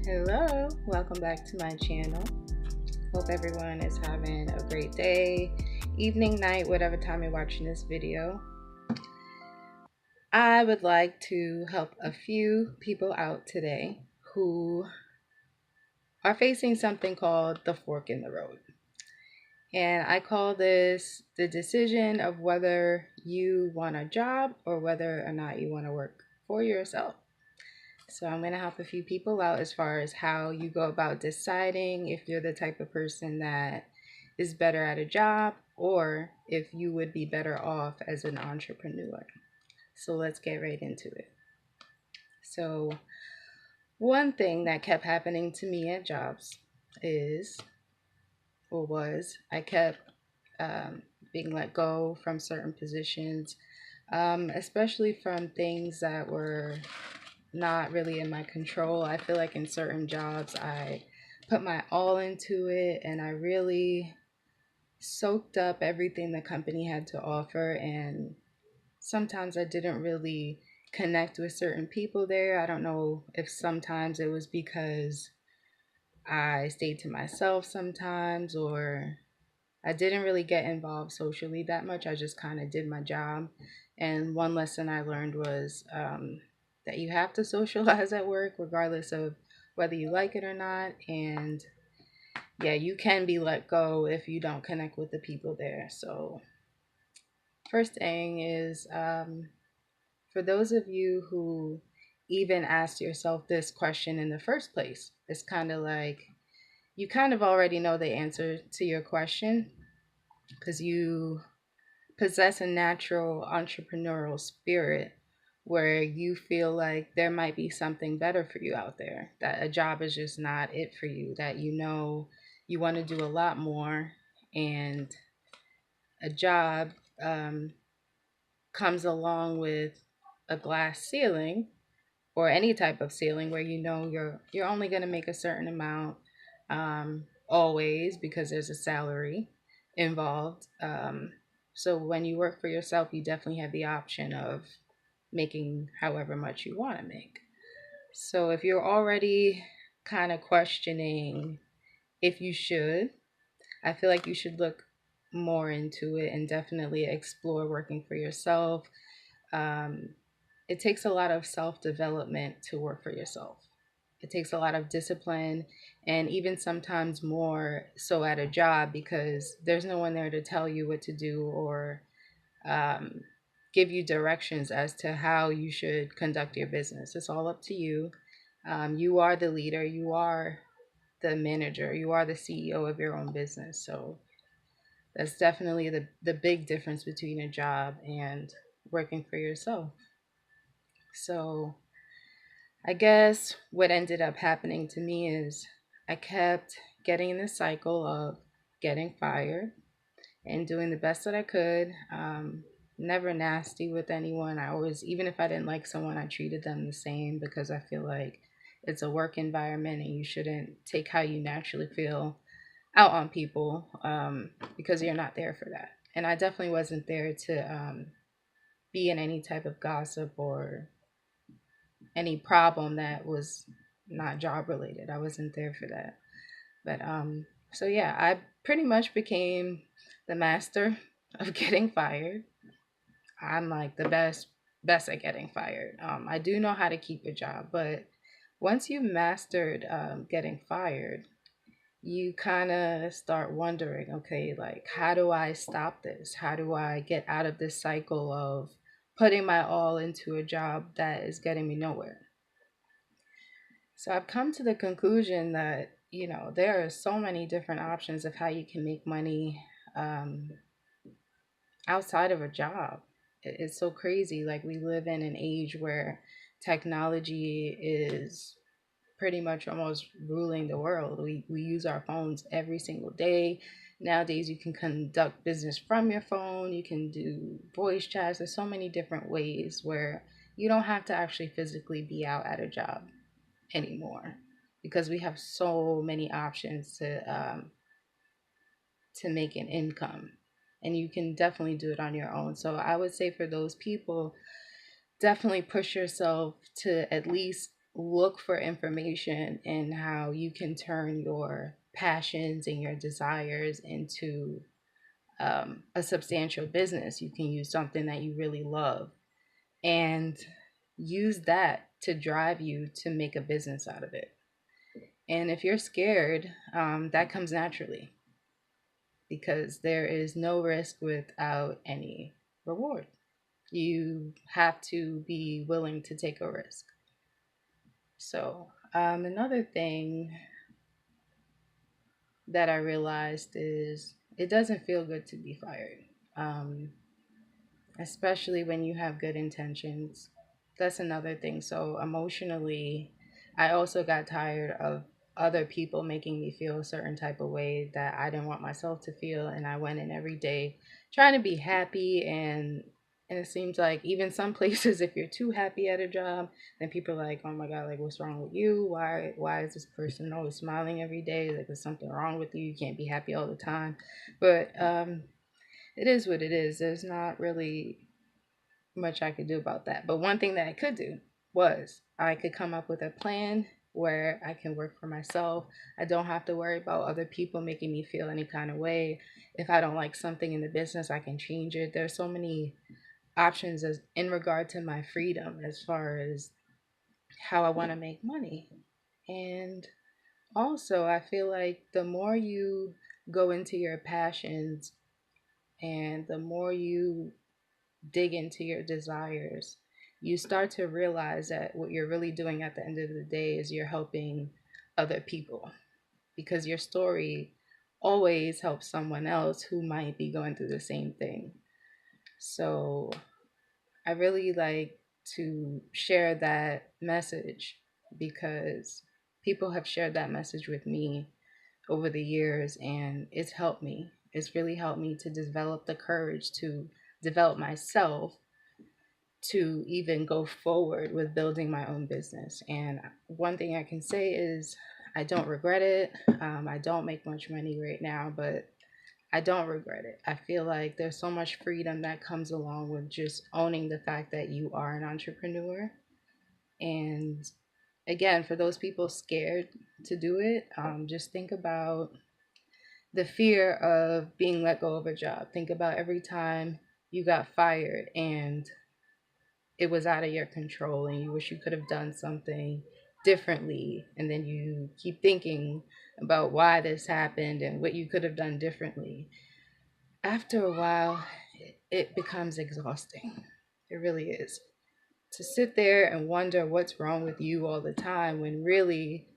Hello, welcome back to my channel. Hope everyone is having a great day, evening, night, whatever time you're watching this video. I would like to help a few people out today who are facing something called the fork in the road. And I call this the decision of whether you want a job or whether or not you want to work for yourself. So I'm going to help a few people out as far as how you go about deciding if you're the type of person that is better at a job or if you would be better off as an entrepreneur. So let's get right into it. So one thing that kept happening to me at jobs is or was I kept being let go from certain positions, especially from things that were not really in my control. I feel like in certain jobs, I put my all into it and I really soaked up everything the company had to offer. And sometimes I didn't really connect with certain people there. I don't know if sometimes it was because I stayed to myself sometimes or I didn't really get involved socially that much. I just kind of did my job. And one lesson I learned was that you have to socialize at work, regardless of whether you like it or not. And yeah, you can be let go if you don't connect with the people there. So, first thing is for those of you who even asked yourself this question in the first place, it's kind of like you kind of already know the answer to your question because you possess a natural entrepreneurial spirit where you feel like there might be something better for you out there, that a job is just not it for you, that you know you want to do a lot more, and a job um, comes along with a glass ceiling or any type of ceiling where you know you're only going to make a certain amount always because there's a salary involved. So when you work for yourself, you definitely have the option of making however much you want to make. So if you're already kind of questioning if you should, I feel like you should look more into it and definitely explore working for yourself. Um, it takes a lot of self development to work for yourself. It takes a lot of discipline and even sometimes more so at a job because there's no one there to tell you what to do or um, give you directions as to how you should conduct your business. It's all up to you. You are the leader, you are the manager, you are the CEO of your own business. So that's definitely the big difference between a job and working for yourself. So I guess what ended up happening to me is I kept getting in this cycle of getting fired and doing the best that I could. Never nasty with anyone. I always, even if I didn't like someone, I treated them the same because I feel like it's a work environment and you shouldn't take how you naturally feel out on people because you're not there for that. And I definitely wasn't there to be in any type of gossip or any problem that was not job related. I wasn't there for that. But so yeah, I pretty much became the master of getting fired. I'm like the best at getting fired. I do know how to keep a job, but once you've mastered getting fired, you kind of start wondering, okay, like how do I stop this? How do I get out of this cycle of putting my all into a job that is getting me nowhere? So I've come to the conclusion that, there are so many different options of how you can make money um, outside of a job. It's so crazy. Like we live in an age where technology is pretty much almost ruling the world. We use our phones every single day. Nowadays, you can conduct business from your phone. You can do voice chats. There's so many different ways where you don't have to actually physically be out at a job anymore because we have so many options to make an income, and you can definitely do it on your own. So I would say for those people, definitely push yourself to at least look for information in how you can turn your passions and your desires into a substantial business. You can use something that you really love and use that to drive you to make a business out of it. And if you're scared, that comes naturally because there is no risk without any reward. You have to be willing to take a risk. So, another thing that I realized is it doesn't feel good to be fired, um, especially when you have good intentions. That's another thing. So, emotionally, I also got tired of other people making me feel a certain type of way that I didn't want myself to feel. And I went in every day trying to be happy, and it seems like even some places, if you're too happy at a job, then people are like, "Oh my God, like what's wrong with you? Why is this person always smiling every day? Like there's something wrong with you. You can't be happy all the time." But it is what it is. There's not really much I could do about that. But one thing that I could do was I could come up with a plan where I can work for myself. I don't have to worry about other people making me feel any kind of way. If I don't like something in the business, I can change it. There's so many options as in regard to my freedom as far as how I want to make money. And also, I feel like the more you go into your passions and the more you dig into your desires, you start to realize that what you're really doing at the end of the day is you're helping other people because your story always helps someone else who might be going through the same thing. So I really like to share that message because people have shared that message with me over the years and it's helped me. It's really helped me to develop the courage to develop myself to even go forward with building my own business. And one thing I can say is I don't regret it. I don't make much money right now, but I don't regret it. I feel like there's so much freedom that comes along with just owning the fact that you are an entrepreneur. And again, for those people scared to do it, just think about the fear of being let go of a job. Think about every time you got fired and it was out of your control and you wish you could have done something differently. And then you keep thinking about why this happened and what you could have done differently. After a while, it becomes exhausting. It really is. To sit there and wonder what's wrong with you all the time when really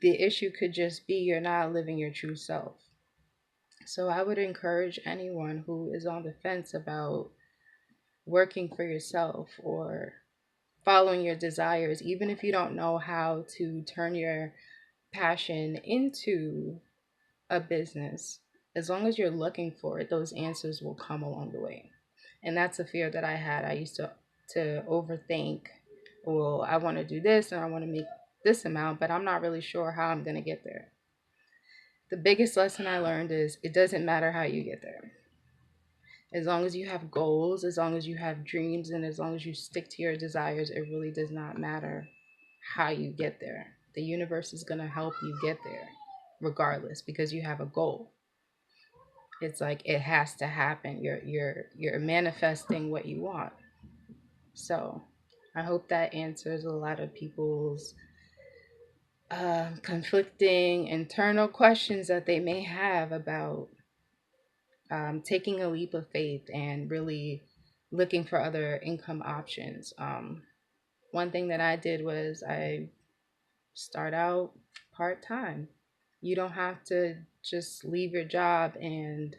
the issue could just be you're not living your true self. So I would encourage anyone who is on the fence about working for yourself or following your desires, even if you don't know how to turn your passion into a business, as long as you're looking for it, those answers will come along the way. And that's a fear that I had. I used to overthink, well, I want to do this and I want to make this amount, but I'm not really sure how I'm going to get there. The biggest lesson I learned is it doesn't matter how you get there. As long as you have goals, as long as you have dreams, and as long as you stick to your desires, it really does not matter how you get there. The universe is going to help you get there regardless because you have a goal. It's like it has to happen. You're manifesting what you want. So, I hope that answers a lot of people's conflicting internal questions that they may have about taking a leap of faith and really looking for other income options. One thing that I did was I start out part time. You don't have to just leave your job and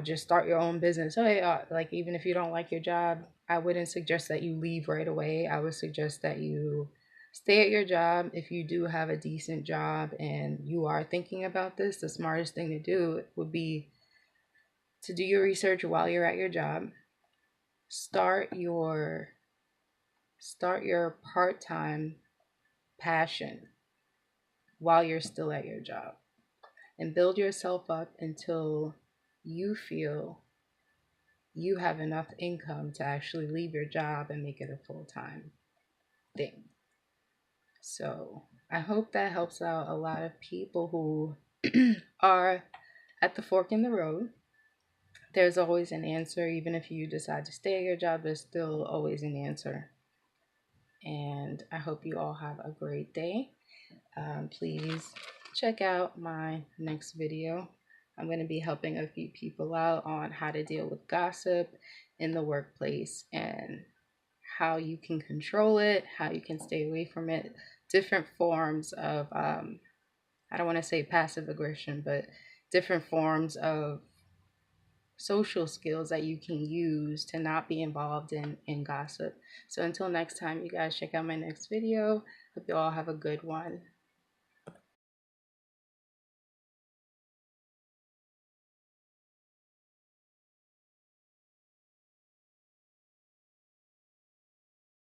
just start your own business. So, hey, like even if you don't like your job, I wouldn't suggest that you leave right away. I would suggest that you stay at your job. If you do have a decent job and you are thinking about this, the smartest thing to do would be to do your research while you're at your job. Start your start your part-time passion while you're still at your job and build yourself up until you feel you have enough income to actually leave your job and make it a full time. thing. So I hope that helps out a lot of people who are at the fork in the road. There's always an answer. Even if you decide to stay at your job, there's still always an answer. And I hope you all have a great day. Please check out my next video. I'm going to be helping a few people out on how to deal with gossip in the workplace and how you can control it, how you can stay away from it, different forms of, I don't want to say passive aggression, but different forms of social skills that you can use to not be involved in gossip. So until next time, you guys check out my next video. Hope you all have a good one.